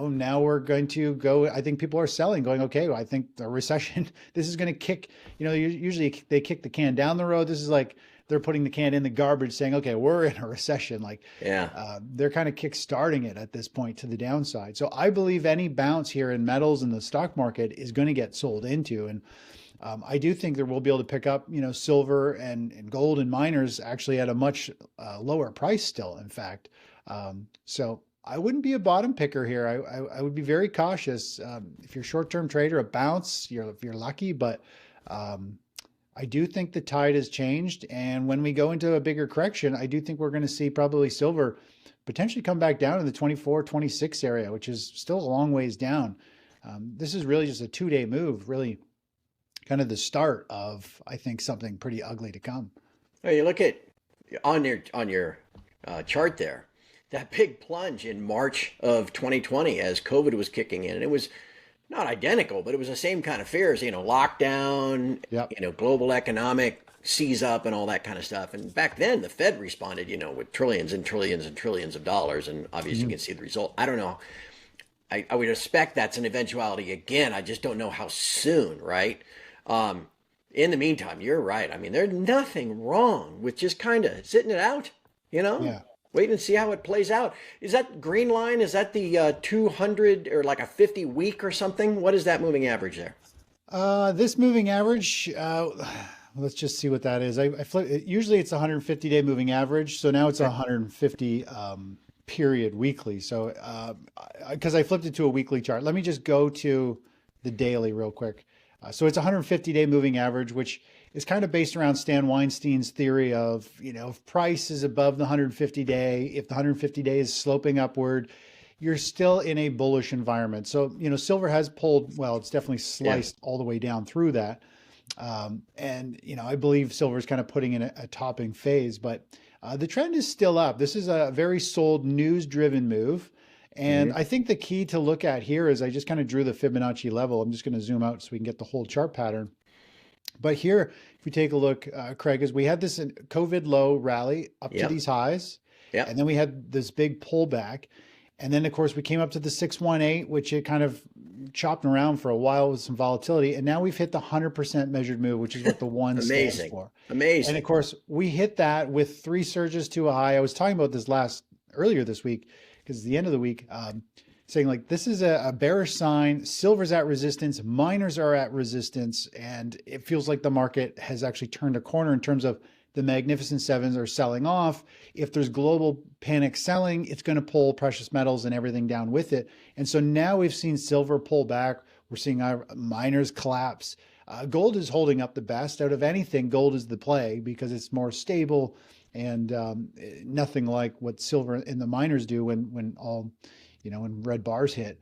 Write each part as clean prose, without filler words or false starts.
now we're going to go, I think people are selling going, okay, well, I think the recession, this is going to kick, usually they kick the can down the road. This is like, they're putting the can in the garbage saying, okay, we're in a recession. Like they're kind of kick starting it at this point to the downside. So I believe any bounce here in metals in the stock market is going to get sold into. And I do think that we'll be able to pick up, silver and gold and miners actually at a much lower price still, in fact. So I wouldn't be a bottom picker here. I would be very cautious. If you're a short-term trader, a bounce, if you're lucky, but I do think the tide has changed. And when we go into a bigger correction, I do think we're going to see probably silver potentially come back down to the 24, 26 area, which is still a long ways down. This is really just a 2-day move, really kind of the start of, I think, something pretty ugly to come. Well, you look at on your chart there, that big plunge in March of 2020 as COVID was kicking in, and it was not identical, but it was the same kind of fears, lockdown, global economic seize up and all that kind of stuff. And back then the Fed responded, with trillions and trillions and trillions of dollars. And obviously you can see the result. I don't know. I would expect that's an eventuality again. I just don't know how soon, right? In the meantime, you're right. I mean, there's nothing wrong with just kind of sitting it out, wait and see how it plays out. Is that green line? Is that the 200 or like a 50 week or something? What is that moving average there? This moving average, let's just see what that is. Usually it's a 150-day moving average. So now it's a 150 period weekly. So because I flipped it to a weekly chart, let me just go to the daily real quick. So it's a 150-day moving average, which is kind of based around Stan Weinstein's theory of, if price is above the 150-day, if the 150-day is sloping upward, you're still in a bullish environment. So, silver has pulled, well, it's definitely sliced all the way down through that. And, I believe silver is kind of putting in a topping phase, but the trend is still up. This is a very sold news-driven move. And I think the key to look at here is I just kind of drew the Fibonacci level. I'm just going to zoom out so we can get the whole chart pattern. But here, if you take a look, Craig, is we had this COVID low rally up to these highs. And then we had this big pullback. And then, of course, we came up to the 618, which it kind of chopped around for a while with some volatility. And now we've hit the 100% measured move, which is what the one stands for. Amazing. And, of course, we hit that with 3 surges to a high. I was talking about this earlier this week, because it's the end of the week, saying like, this is a bearish sign, silver's at resistance, miners are at resistance, and it feels like the market has actually turned a corner in terms of the Magnificent Sevens are selling off. If there's global panic selling, it's going to pull precious metals and everything down with it. And so now we've seen silver pull back. We're seeing our miners collapse. Gold is holding up the best. Out of anything, gold is the play because it's more stable and nothing like what silver and the miners do when all, when red bars hit.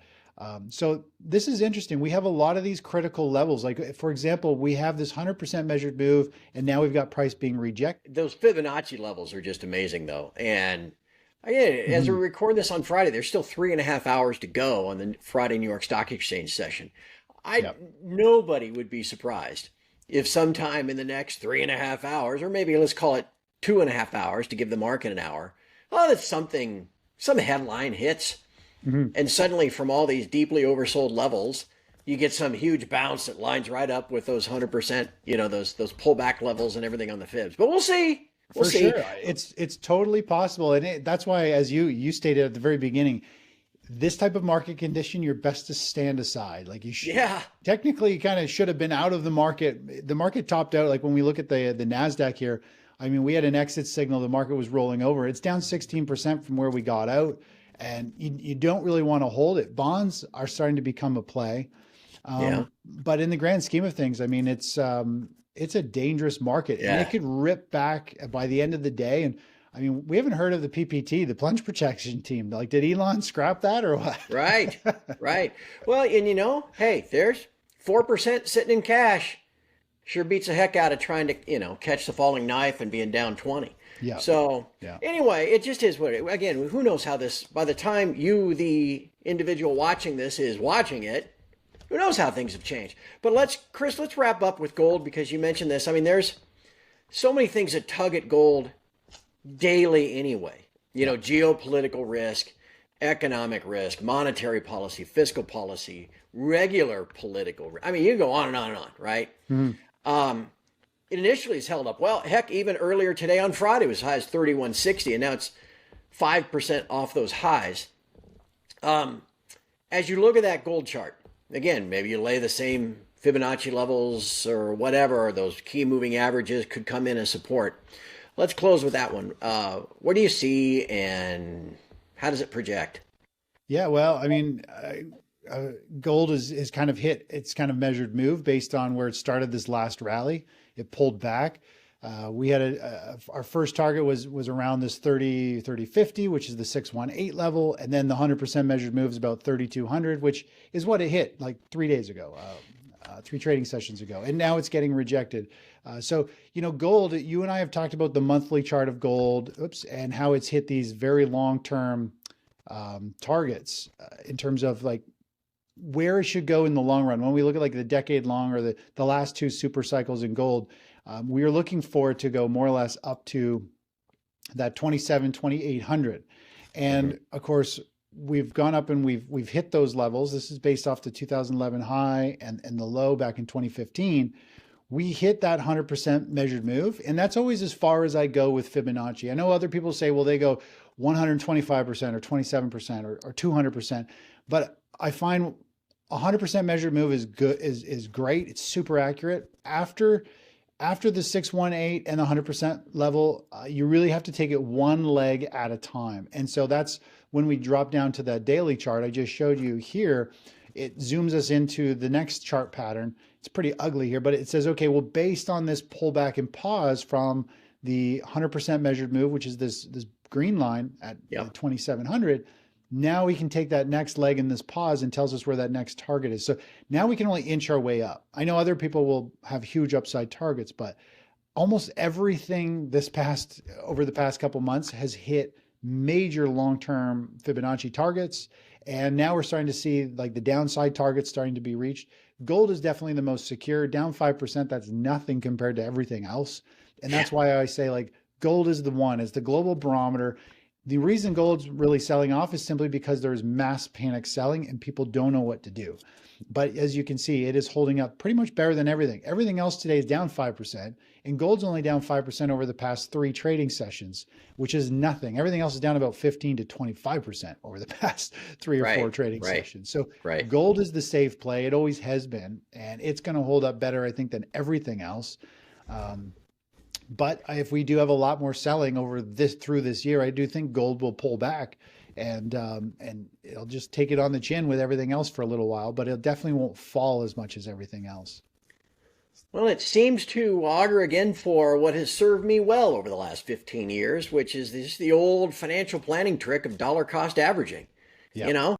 So this is interesting. We have a lot of these critical levels. Like, for example, we have this 100% measured move, and now we've got price being rejected. Those Fibonacci levels are just amazing, though. And again, as we record this on Friday, there's still 3.5 hours to go on the Friday New York Stock Exchange session. Nobody would be surprised if sometime in the next 3.5 hours, or maybe let's call it 2.5 hours to give the market an hour, that's some headline hits. And suddenly from all these deeply oversold levels, you get some huge bounce that lines right up with those 100%, those pullback levels and everything on the fibs. But we'll see. We'll see. Sure. It's totally possible. And that's why, as you stated at the very beginning, this type of market condition, you're best to stand aside. Like you should, technically kind of should have been out of the market. The market topped out. Like when we look at the NASDAQ here, I mean, we had an exit signal. The market was rolling over. It's down 16% from where we got out. And you don't really want to hold it. Bonds are starting to become a play. But in the grand scheme of things, I mean, it's a dangerous market. And it could rip back by the end of the day. And I mean, we haven't heard of the PPT, the plunge protection team. Like, did Elon scrap that or what? Right. Well, and hey, there's 4% sitting in cash. Sure beats the heck out of trying to, catch the falling knife and being down 20. Anyway, it just is what it, again, who knows how this, by the time you, the individual watching this, is watching it, who knows how things have changed. But Chris, let's wrap up with gold, because you mentioned this. I mean, there's so many things that tug at gold daily anyway, geopolitical risk. economic risk, monetary policy, fiscal policy, regular political. I mean, you can go on and on and on, right? Mhm. It initially has held up well. Heck, even earlier today on Friday it was as high as 31.60, and now it's 5% off those highs. As you look at that gold chart, again, maybe you lay the same Fibonacci levels or whatever, or those key moving averages could come in as support. Let's close with that one. What do you see and how does it project? Yeah, well, I mean, gold is kind of hit its kind of measured move based on where it started this last rally. It pulled back. We had our first target was around this 3050, which is the 618 level. And then the 100% measured move is about 3200, which is what it hit like 3 days ago, 3 trading sessions ago. And now it's getting rejected. So, gold, you and I have talked about the monthly chart of gold, and how it's hit these very long-term targets in terms of like where it should go in the long run. When we look at like the decade long or the last two super cycles in gold, we are looking for it to go more or less up to that 2800. And of course, we've gone up and we've hit those levels. This is based off the 2011 high and the low back in 2015. We hit that 100% measured move, and that's always as far as I go with Fibonacci. I know other people say, well, they go 125% or 27% or 200%, but I find 100% measured move is good, is great. It's super accurate. After the 618 and the 100% level, you really have to take it one leg at a time. And so that's when we drop down to that daily chart I just showed you here. It zooms us into the next chart pattern. It's pretty ugly here, but it says, okay, well, based on this pullback and pause from the 100% measured move, which is this green line at 2700, now we can take that next leg in this pause and tells us where that next target is. So now we can only inch our way up. I know other people will have huge upside targets, but almost everything over the past couple months has hit major long-term Fibonacci targets. And now we're starting to see like the downside targets starting to be reached. Gold is definitely the most secure, down 5%. That's nothing compared to everything else. And that's why I say like gold is the one, it's the global barometer. The reason gold's really selling off is simply because there's mass panic selling and people don't know what to do. But as you can see, it is holding up pretty much better than everything. Everything else today is down 5%, and gold's only down 5% over the past 3 trading sessions, which is nothing. Everything else is down about 15 to 25% over the past 3 or 4 trading sessions. So gold is the safe play. It always has been, and it's going to hold up better, I think, than everything else. But if we do have a lot more selling through this year, I do think gold will pull back, and it'll just take it on the chin with everything else for a little while, but it definitely won't fall as much as everything else. Well, it seems to augur again for what has served me well over the last 15 years, which is the old financial planning trick of dollar cost averaging. Yep.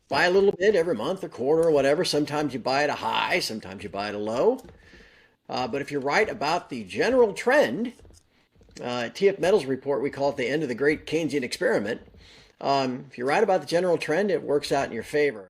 Buy a little bit every month or quarter or whatever. Sometimes you buy at a high, sometimes you buy at a low. But if you're right about the general trend, TF Metals report, we call it the end of the great Keynesian experiment. If you're right about the general trend, it works out in your favor.